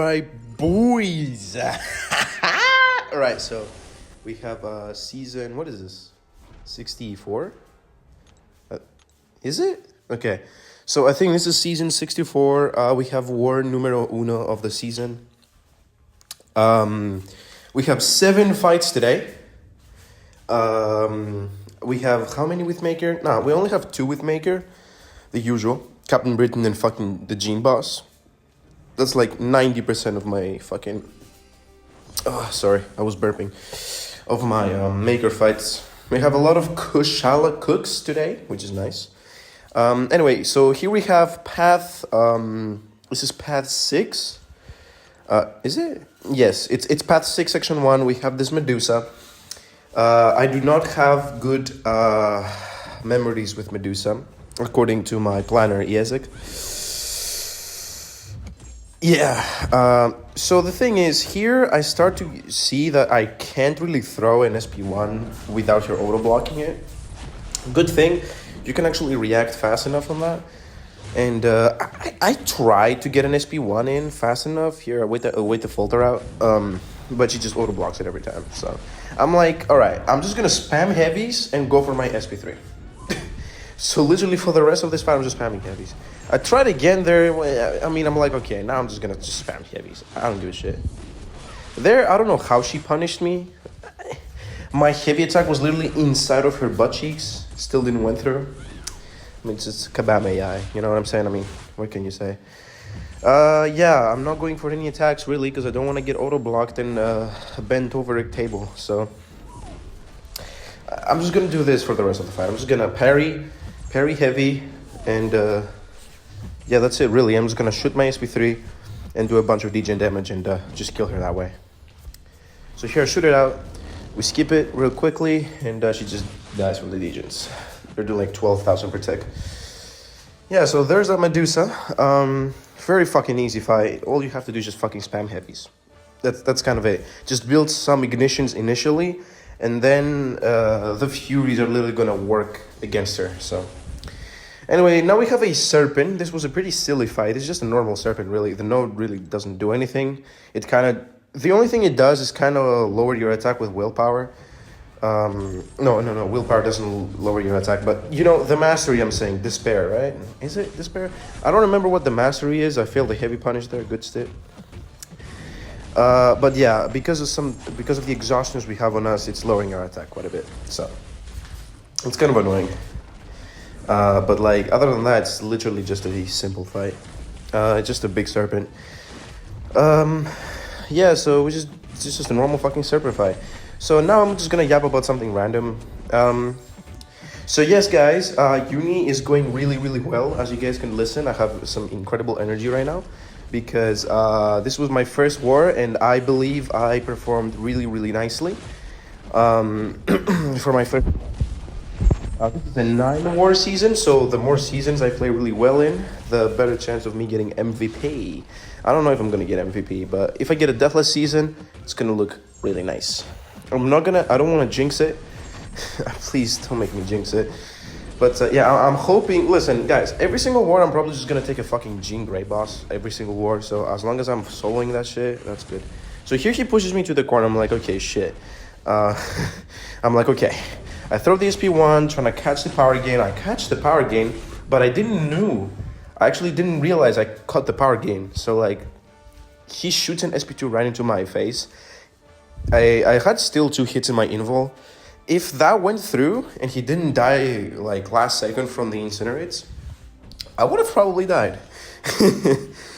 Alright, boys. Alright, so we have season, what is this? 64? Is it? Okay. So I think this is season 64. We have war numero uno of the season. We have 7 fights today. We have how many with Maker? No, we only have 2 with Maker. The usual. Captain Britain and fucking the Gene Boss. That's like 90% of my fucking... Oh, sorry, I was burping. Of my Maker fights. We have a lot of Kushala cooks today, which is nice. Anyway, so here we have path... this is path 6. Is it? Yes, it's path 6, section 1. We have this Medusa. I do not have good memories with Medusa, according to my planner, Iezek. Yeah, so the thing is, here I start to see that I can't really throw an SP1 without her auto-blocking it. Good thing, you can actually react fast enough on that. And I tried to get an SP1 in fast enough here with the filter out, but she just auto-blocks it every time. So I'm like, alright, I'm just going to spam heavies and go for my SP3. So literally for the rest of this fight, I'm just spamming heavies. I tried again there. I mean, I'm like, okay, now I'm just gonna just spam heavies. I don't give a shit. There, I don't know how she punished me. My heavy attack was literally inside of her butt cheeks. Still didn't went through. I mean, it's just Kabame AI. You know what I'm saying? I mean, what can you say? Yeah, I'm not going for any attacks really because I don't want to get auto-blocked and bent over a table. So I'm just gonna do this for the rest of the fight. I'm just gonna parry heavy, and yeah, that's it really. I'm just gonna shoot my SP3 and do a bunch of degen damage and just kill her that way. So here, I shoot it out, we skip it real quickly, and she just dies from the degens. They're doing like 12,000 per tick. Yeah, so there's that Medusa. Very fucking easy fight. All you have to do is just fucking spam heavies. That's kind of it. Just build some ignitions initially, and then the Furies are literally gonna work against her, so... Anyway, now we have a Serpent. This was a pretty silly fight. It's just a normal Serpent, really. The node really doesn't do anything. It kind of... The only thing it does is kind of lower your attack with willpower. No. Willpower doesn't lower your attack. But, you know, the Mastery, I'm saying. Despair, right? Is it Despair? I don't remember what the Mastery is. I failed the heavy punish there. Good step. But yeah, because of the exhaustions we have on us, it's lowering our attack quite a bit. So, it's kind of annoying. But like, other than that, it's literally just a simple fight. It's just a big Serpent. Yeah, so it's just a normal fucking Serpent fight. So now I'm just gonna yap about something random. So yes, guys, Uni is going really, really well. As you guys can listen, I have some incredible energy right now. Because this was my first war, and I believe I performed really, really nicely. For my first... this is a 9-war season, so the more seasons I play really well in, the better chance of me getting MVP. I don't know if I'm gonna get MVP, but if I get a deathless season, it's gonna look really nice. I don't wanna jinx it. Please don't make me jinx it. But yeah, I'm hoping, listen guys, every single war I'm probably just gonna take a fucking Jean Grey boss, every single war, so as long as I'm soloing that shit, that's good. So here he pushes me to the corner, I'm like, okay, shit. I'm like, okay. I throw the SP1, trying to catch the power gain. I catch the power gain, but I actually didn't realize I caught the power gain. So like, he shoots an SP2 right into my face. I had still 2 hits in my invul. If that went through and he didn't die like last second from the incinerates, I would have probably died.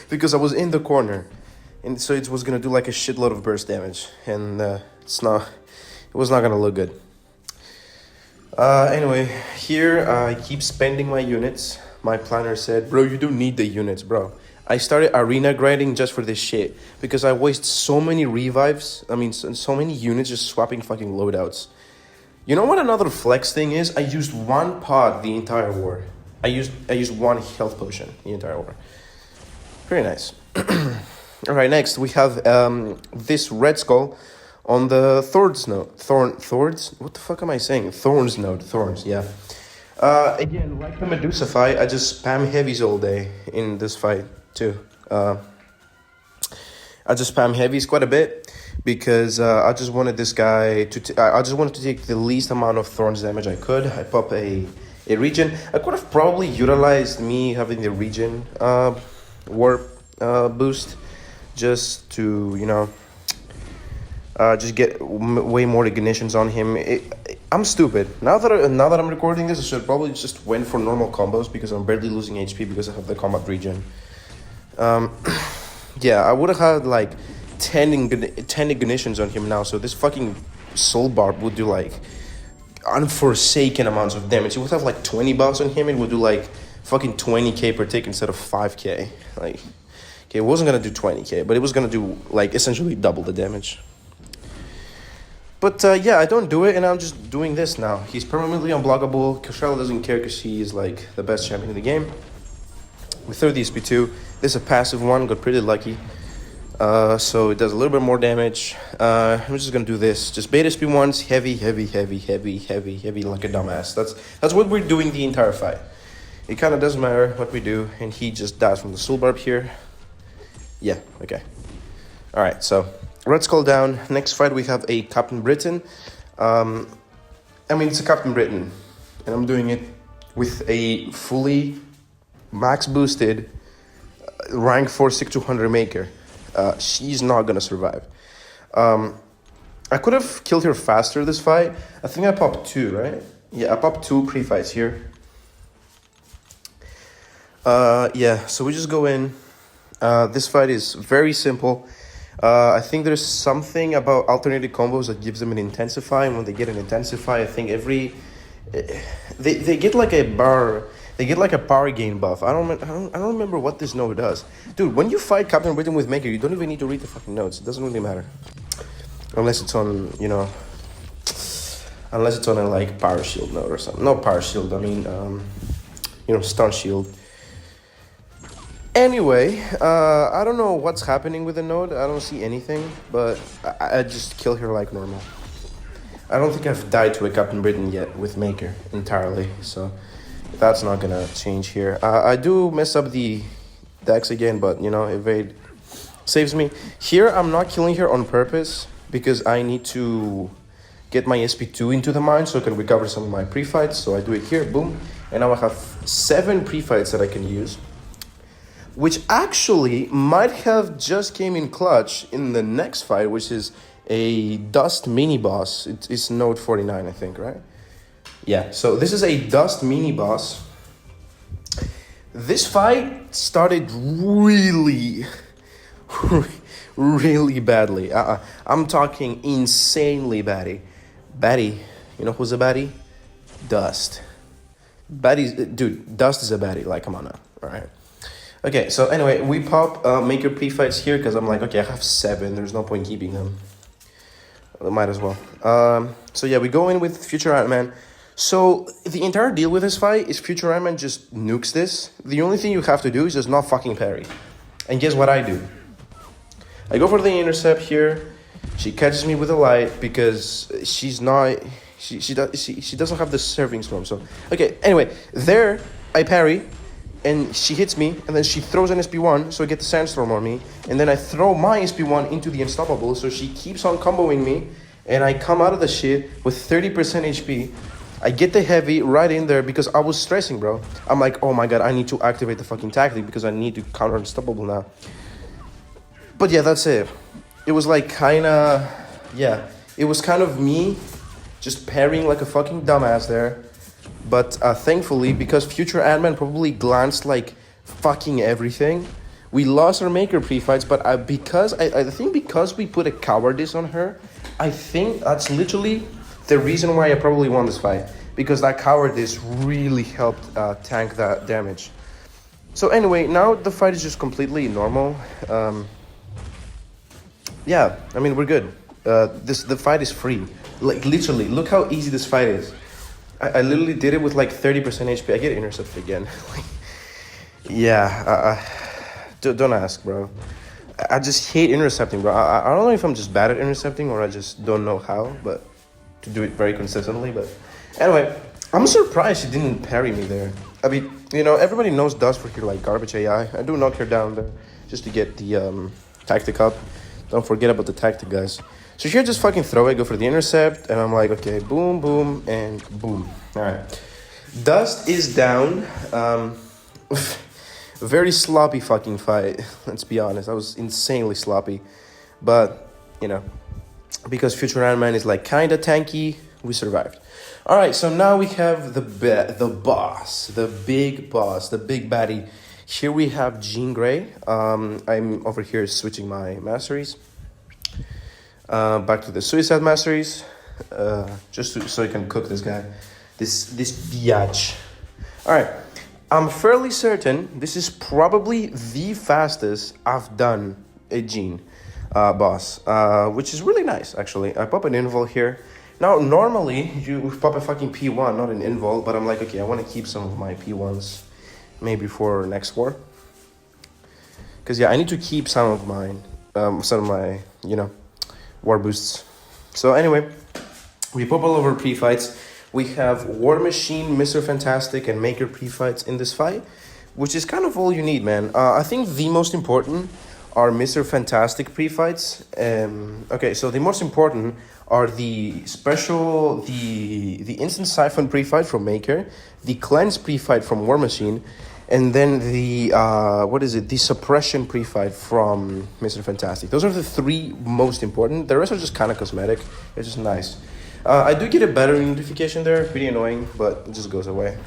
Because I was in the corner. And so it was gonna do like a shitload of burst damage. And it was not gonna look good. Anyway, here I keep spending my units. My planner said, bro, you don't need the units, bro. I started arena grinding just for this shit. Because I waste so many revives. I mean, so many units just swapping fucking loadouts. You know what another flex thing is? I used 1 pod the entire war. I used 1 health potion the entire war. Very nice. Alright, next we have this Red Skull on the Thorns node. Thorns? What the fuck am I saying? Thorns node. Thorns, yeah. Again, like the Medusa fight, I just spam heavies all day in this fight too. I just spam heavies quite a bit because I just wanted this guy to. I just wanted to take the least amount of thorns damage I could. I pop a regen. I could have probably utilized me having the regen warp boost just to, you know, just get way more ignitions on him. I'm stupid. Now that I'm recording this, I should probably just went for normal combos because I'm barely losing HP because I have the combat regen. Yeah, I would have had like 10 ignitions on him now, so this fucking soul barb would do like unforsaken amounts of damage. It would have like 20 buffs on him. It would do like fucking 20k per tick instead of 5k. Like, okay, it wasn't gonna do 20k, but it was gonna do like essentially double the damage. But yeah, I don't do it, and I'm just doing this now. He's permanently unblockable. Kushala doesn't care because he's like the best champion in the game. We throw the SP2. This is a passive one, got pretty lucky. So it does a little bit more damage. I'm just gonna do this. Just bait SP1s, heavy, like a dumbass. That's what we're doing the entire fight. It kind of doesn't matter what we do, and he just dies from the soul barb here. Yeah, okay. Alright, so Red Skull down. Next fight we have a Captain Britain. I mean, it's a Captain Britain, and I'm doing it with a fully max boosted rank 4 6200 maker. She's not gonna survive. I could have killed her faster this fight. I think I popped 2, right? Yeah, I popped 2 pre-fights here. Yeah, so we just go in. This fight is very simple. I think there's something about alternated combos that gives them an intensify, and when they get an intensify, I think they get like a bar. They get like a power gain buff. I don't remember what this node does. Dude, when you fight Captain Britain with Maker, you don't even need to read the fucking notes. It doesn't really matter. Unless it's on, you know, unless it's on a like power shield node or something. Not power shield, I mean, you know, stun shield. Anyway, I don't know what's happening with the node. I don't see anything, but I just kill her like normal. I don't think I've died to a Captain Britain yet with Maker entirely, so that's not gonna change here. I do mess up the dex again, but you know, evade saves me. Here, I'm not killing her on purpose because I need to get my SP2 into the mine so I can recover some of my pre-fights. So I do it here, boom. And now I have 7 pre-fights that I can use, which actually might have just came in clutch in the next fight, which is a Dust mini-boss. It's node 49, I think, right? Yeah, so this is a Dust mini-boss. This fight started really badly. I'm talking insanely baddie. Baddie, you know who's a baddie? Dust. Dude, Dust is a baddie, like, come on now, alright? Okay, so anyway, we pop Maker pre-fights here because I'm like, okay, I have 7, there's no point keeping them. Might as well. So yeah, we go in with Future Ant-Man. So the entire deal with this fight is Future Ant-Man just nukes this. The only thing you have to do is just not fucking parry. And guess what I do? I go for the intercept here. She catches me with a light because she's not... She doesn't have the serving storm. So okay, anyway, there I parry. And she hits me, and then she throws an SP1, so I get the Sandstorm on me. And then I throw my SP1 into the Unstoppable, so she keeps on comboing me. And I come out of the shit with 30% HP. I get the heavy right in there because I was stressing, bro. I'm like, oh my god, I need to activate the fucking tactic because I need to counter Unstoppable now. But yeah, that's it. It was like kinda... Yeah, it was kind of me just parrying like a fucking dumbass there. But thankfully, because Future Ant-Man probably glanced like fucking everything, we lost our Maker pre-fights. But I think because we put a cowardice on her, I think that's literally the reason why I probably won this fight. Because that cowardice really helped tank that damage. So anyway, now the fight is just completely normal. Yeah, I mean, we're good. The fight is free. Like, literally, look how easy this fight is. I literally did it with like 30% HP. I get intercepted again. Yeah, don't ask, bro. I just hate intercepting, bro. I don't know if I'm just bad at intercepting or I just don't know how, but to do it very consistently. But anyway, I'm surprised she didn't parry me there. I mean, you know, everybody knows Dust for her like garbage AI. I do knock her down there just to get the tactic up. Don't forget about the tactic, guys. So here, just fucking throw it, go for the intercept, and I'm like, okay, boom, boom, and boom. All right. Dust is down. Very sloppy fucking fight. Let's be honest. I was insanely sloppy. But, you know, because Future Iron Man is like kind of tanky, we survived. All right, so now we have the boss, the big boss, the big baddie. Here we have Jean Grey. I'm over here switching my masteries. Back to the Suicide Masteries. So I can cook this guy. This biatch. All right. I'm fairly certain this is probably the fastest I've done a Jean boss, which is really nice, actually. I pop an invul here. Now, normally, you pop a fucking P1, not an invul, but I'm like, okay, I want to keep some of my P1s maybe for next war. Because, yeah, I need to keep some of my, you know, war boosts. So, anyway, we pop all over pre-fights. We have War Machine, Mr. Fantastic, and Maker pre-fights in this fight, which is kind of all you need, man. I think the most important are Mr. Fantastic pre-fights. Okay, so the most important are the special, the Instant Siphon pre-fight from Maker, the Cleanse pre-fight from War Machine, and then the, the Suppression pre-fight from Mr. Fantastic. Those are the three most important. The rest are just kind of cosmetic. It's just nice. I do get a battery notification there, pretty annoying, but it just goes away.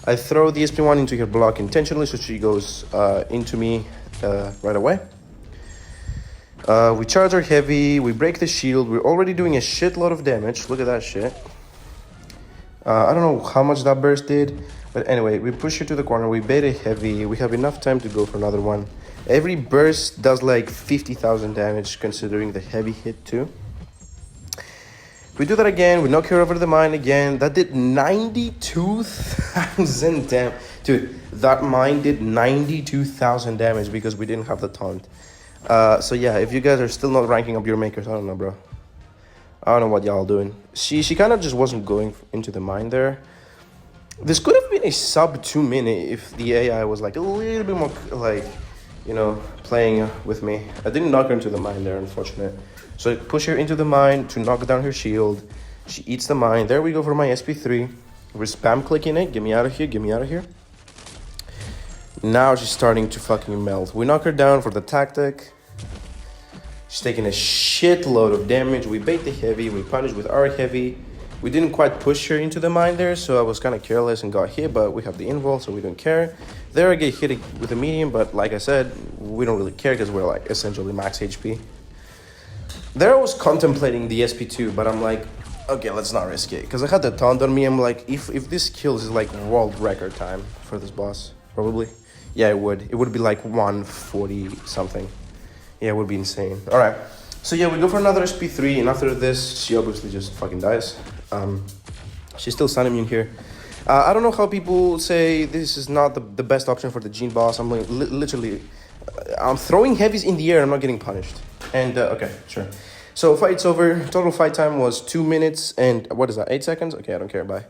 I throw the SP1 into her block intentionally, so she goes into me right away. We charge our heavy, we break the shield, we're already doing a shitload of damage. Look at that shit. I don't know how much that burst did, but anyway, we push her to the corner, we bait a heavy, we have enough time to go for another one. Every burst does like 50,000 damage, considering the heavy hit too. We do that again, we knock her over the mine again. That did 92,000 damage. Dude, that mine did 92,000 damage because we didn't have the taunt. So yeah, if you guys are still not ranking up your makers, I don't know, bro. I don't know what y'all doing. She kind of just wasn't going into the mine there. This could have been a sub 2 minute if the AI was like a little bit more like, you know, playing with me. I didn't knock her into the mine there, unfortunate. So I push her into the mine to knock down her shield. She eats the mine. There we go for my SP3. We're spam clicking it. Get me out of here. Get me out of here. Now she's starting to fucking melt. We knock her down for the tactic. She's taking a shitload of damage. We bait the heavy. We punish with our heavy. We didn't quite push her into the mine there, so I was kind of careless and got hit, but we have the invul, so we don't care. There I get hit with a medium, but like I said, we don't really care because we're like essentially max HP. There I was contemplating the SP2, but I'm like, okay, let's not risk it. Because I had the taunt on me, I'm like, if this kills is like world record time for this boss, probably. Yeah, it would. It would be like 140 something. Yeah, it would be insane. All right. So yeah, we go for another SP3, and after this, she obviously just fucking dies. She's still sun immune here. I don't know how people say this is not the best option for the Jean boss. I'm like, literally, I'm throwing heavies in the air, I'm not getting punished. And, okay, sure. So fight's over. Total fight time was 2 minutes and, what is that, 8 seconds? Okay, I don't care, bye.